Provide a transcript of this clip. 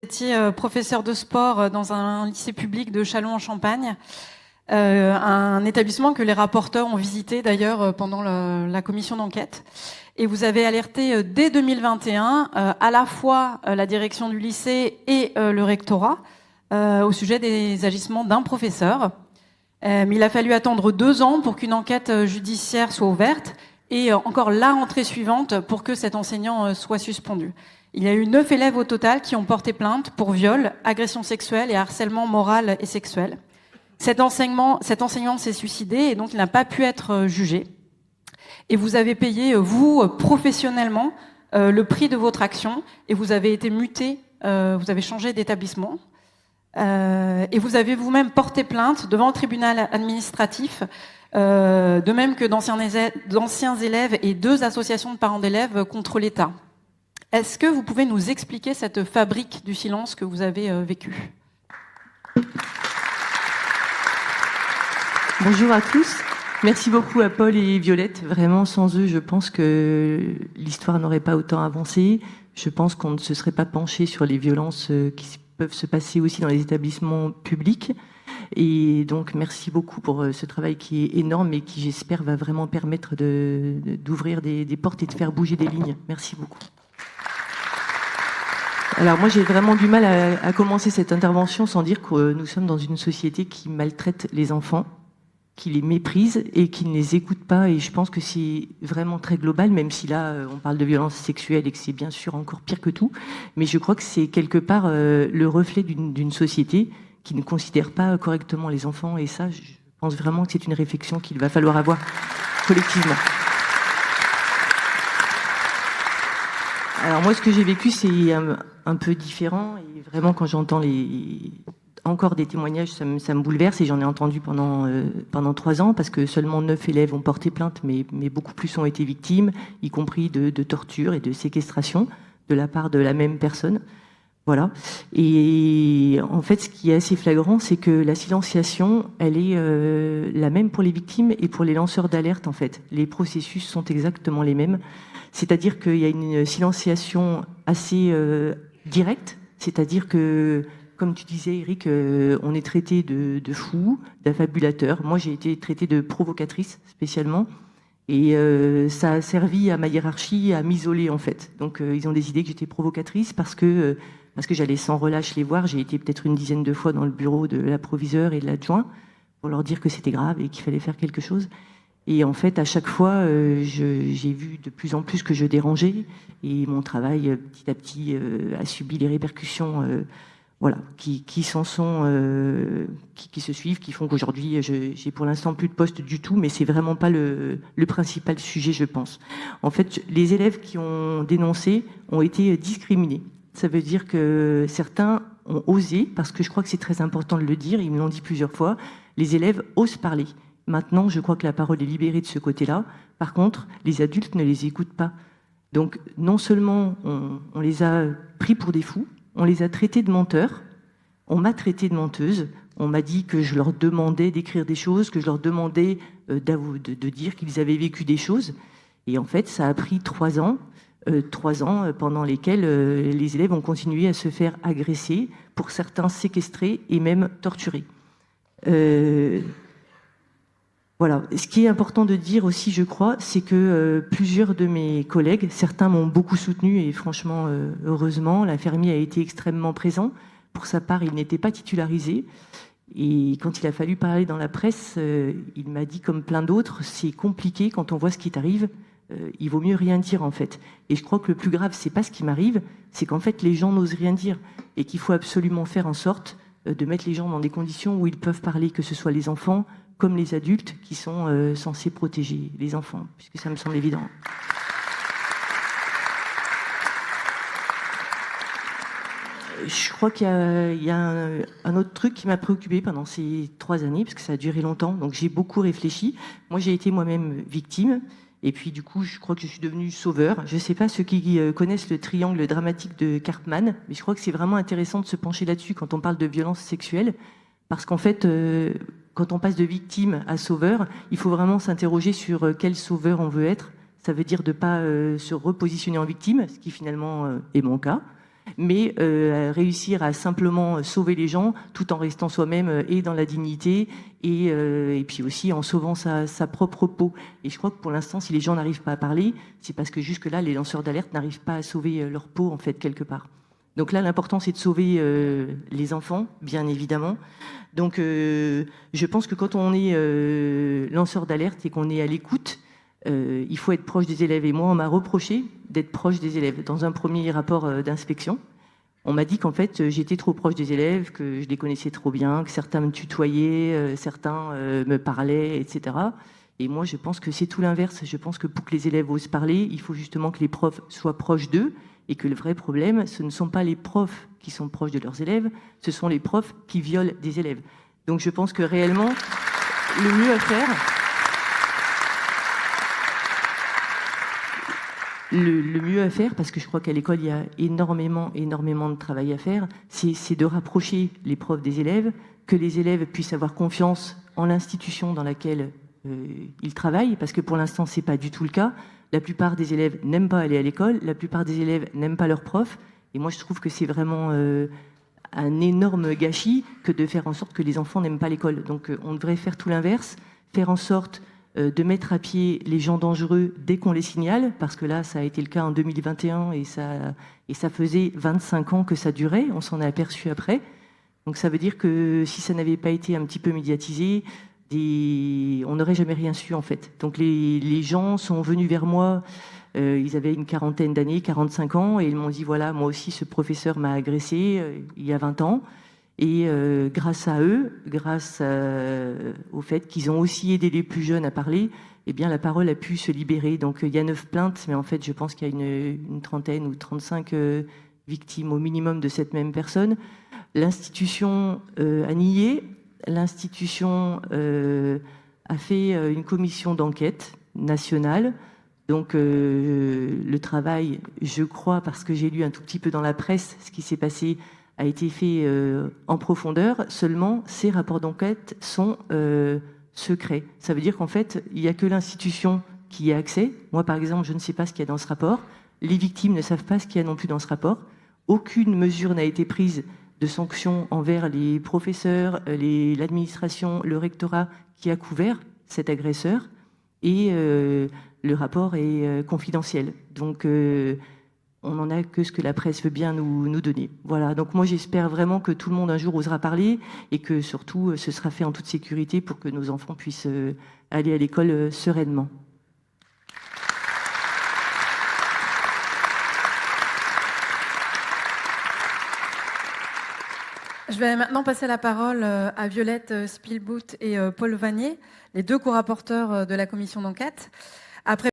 étiez professeur de sport dans un lycée public de Châlons-en-Champagne, un établissement que les rapporteurs ont visité d'ailleurs pendant la commission d'enquête. Et vous avez alerté dès 2021 à la fois la direction du lycée et le rectorat au sujet des agissements d'un professeur. Mais il a fallu attendre 2 ans pour qu'une enquête judiciaire soit ouverte et encore la rentrée suivante pour que cet enseignant soit suspendu. Il y a eu 9 élèves au total qui ont porté plainte pour viol, agression sexuelle et harcèlement moral et sexuel. Cet enseignant s'est suicidé et donc il n'a pas pu être jugé. Et vous avez payé, vous, professionnellement, le prix de votre action et vous avez été muté, vous avez changé d'établissement. Et vous avez vous-même porté plainte devant le tribunal administratif, de même que d'anciens élèves et 2 associations de parents d'élèves contre l'État. Est-ce que vous pouvez nous expliquer cette fabrique du silence que vous avez vécue ? Bonjour à tous. Merci beaucoup à Paul et Violette. Vraiment, sans eux, je pense que l'histoire n'aurait pas autant avancé. Je pense qu'on ne se serait pas penché sur les violences qui peuvent se passer aussi dans les établissements publics. Et donc, merci beaucoup pour ce travail qui est énorme et qui, j'espère, va vraiment permettre d'ouvrir des portes et de faire bouger des lignes. Merci beaucoup. Alors moi, j'ai vraiment du mal à commencer cette intervention sans dire que nous sommes dans une société qui maltraite les enfants, qui les méprise et qui ne les écoute pas. Et je pense que c'est vraiment très global, même si là, on parle de violence sexuelle et que c'est bien sûr encore pire que tout. Mais je crois que c'est quelque part le reflet d'une société qui ne considère pas correctement les enfants. Et ça, je pense vraiment que c'est une réflexion qu'il va falloir avoir collectivement. Alors moi, ce que j'ai vécu, c'est un peu différent. Et vraiment, quand j'entends encore des témoignages, ça me bouleverse. Et j'en ai entendu pendant 3 ans, parce que seulement 9 élèves ont porté plainte, mais beaucoup plus ont été victimes, y compris de torture et de séquestration de la part de la même personne. Voilà. Et en fait, ce qui est assez flagrant, c'est que la silenciation, elle est la même pour les victimes et pour les lanceurs d'alerte, en fait. Les processus sont exactement les mêmes. C'est-à-dire qu'il y a une silenciation assez directe, c'est-à-dire que, comme tu disais, Eric, on est traité de fou, d'affabulateur. Moi, j'ai été traitée de provocatrice, spécialement. Et ça a servi à ma hiérarchie à m'isoler, en fait. Donc, ils ont décidé que j'étais provocatrice parce que j'allais sans relâche les voir. J'ai été peut-être une dizaine de fois dans le bureau de la proviseure et de l'adjoint pour leur dire que c'était grave et qu'il fallait faire quelque chose. Et en fait, à chaque fois, j'ai vu de plus en plus que je dérangeais. Et mon travail, petit à petit, a subi les répercussions voilà, qui se suivent, qui font qu'aujourd'hui, j'ai pour l'instant plus de poste du tout, mais c'est vraiment pas le principal sujet, je pense. En fait, les élèves qui ont dénoncé ont été discriminés. Ça veut dire que certains ont osé, parce que je crois que c'est très important de le dire, ils me l'ont dit plusieurs fois, les élèves osent parler. Maintenant, je crois que la parole est libérée de ce côté-là. Par contre, les adultes ne les écoutent pas. Donc, non seulement on les a pris pour des fous, on les a traités de menteurs, on m'a traité de menteuse, on m'a dit que je leur demandais d'écrire des choses, que je leur demandais de dire qu'ils avaient vécu des choses. Et en fait, ça a pris 3 ans, 3 ans pendant lesquels les élèves ont continué à se faire agresser, pour certains séquestrer et même torturer. Voilà. Ce qui est important de dire aussi, je crois, c'est que plusieurs de mes collègues, certains m'ont beaucoup soutenu et franchement, heureusement, l'infirmier a été extrêmement présent. Pour sa part, il n'était pas titularisé. Et quand il a fallu parler dans la presse, il m'a dit, comme plein d'autres, c'est compliqué quand on voit ce qui t'arrive. Il vaut mieux rien dire, en fait. Et je crois que le plus grave, c'est pas ce qui m'arrive, c'est qu'en fait, les gens n'osent rien dire. Et qu'il faut absolument faire en sorte de mettre les gens dans des conditions où ils peuvent parler, que ce soit les enfants, comme les adultes qui sont censés protéger les enfants, puisque ça me semble évident. Je crois qu'il y a un autre truc qui m'a préoccupée pendant ces 3 années, parce que ça a duré longtemps, donc j'ai beaucoup réfléchi. Moi, j'ai été moi-même victime, et puis du coup, je crois que je suis devenue sauveur. Je ne sais pas ceux qui connaissent le triangle dramatique de Karpman, mais je crois que c'est vraiment intéressant de se pencher là-dessus quand on parle de violence sexuelle, parce qu'en fait... quand on passe de victime à sauveur, il faut vraiment s'interroger sur quel sauveur on veut être. Ça veut dire de ne pas se repositionner en victime, ce qui finalement est mon cas, mais réussir à simplement sauver les gens tout en restant soi-même et dans la dignité et puis aussi en sauvant sa propre peau. Et je crois que pour l'instant, si les gens n'arrivent pas à parler, c'est parce que jusque-là, les lanceurs d'alerte n'arrivent pas à sauver leur peau, en fait, quelque part. Donc là, l'important, c'est de sauver les enfants, bien évidemment. Donc je pense que quand on est lanceur d'alerte et qu'on est à l'écoute, il faut être proche des élèves. Et moi, on m'a reproché d'être proche des élèves. Dans un premier rapport d'inspection, on m'a dit qu'en fait, j'étais trop proche des élèves, que je les connaissais trop bien, que certains me tutoyaient, certains me parlaient, etc. Et moi, je pense que c'est tout l'inverse. Je pense que pour que les élèves osent parler, il faut justement que les profs soient proches d'eux et que le vrai problème, ce ne sont pas les profs qui sont proches de leurs élèves, ce sont les profs qui violent des élèves. Donc je pense que réellement, le mieux à faire... Le mieux à faire, parce que je crois qu'à l'école, il y a énormément de travail à faire, c'est de rapprocher les profs des élèves, que les élèves puissent avoir confiance en l'institution dans laquelle ils travaillent, parce que pour l'instant, c'est pas du tout le cas. La plupart des élèves n'aiment pas aller à l'école, la plupart des élèves n'aiment pas leurs profs, et moi, je trouve que c'est vraiment un énorme gâchis que de faire en sorte que les enfants n'aiment pas l'école. Donc, on devrait faire tout l'inverse, faire en sorte de mettre à pied les gens dangereux dès qu'on les signale, parce que là, ça a été le cas en 2021 et ça faisait 25 ans que ça durait, on s'en est aperçu après. Donc ça veut dire que si ça n'avait pas été un petit peu médiatisé, on n'aurait jamais rien su en fait. Donc les gens sont venus vers moi, ils avaient une quarantaine d'années, 45 ans, et ils m'ont dit voilà, moi aussi ce professeur m'a agressé il y a 20 ans. Et grâce à eux, grâce au fait qu'ils ont aussi aidé les plus jeunes à parler, eh bien la parole a pu se libérer. Donc il y a 9 plaintes, mais en fait je pense qu'il y a une trentaine ou 35 victimes au minimum de cette même personne. L'institution a nié, l'institution a fait une commission d'enquête nationale. Donc le travail, je crois, parce que j'ai lu un tout petit peu dans la presse ce qui s'est passé, a été fait en profondeur, seulement ces rapports d'enquête sont secrets. Ça veut dire qu'en fait, il n'y a que l'institution qui y a accès. Moi, par exemple, je ne sais pas ce qu'il y a dans ce rapport. Les victimes ne savent pas ce qu'il y a non plus dans ce rapport. Aucune mesure n'a été prise de sanction envers les professeurs, l'administration, le rectorat qui a couvert cet agresseur. Et le rapport est confidentiel. Donc... on n'en a que ce que la presse veut bien nous donner. Voilà, donc moi j'espère vraiment que tout le monde un jour osera parler et que surtout ce sera fait en toute sécurité pour que nos enfants puissent aller à l'école sereinement. Je vais maintenant passer la parole à Violette Spielbout et Paul Vanier, les deux co-rapporteurs de la commission d'enquête. Après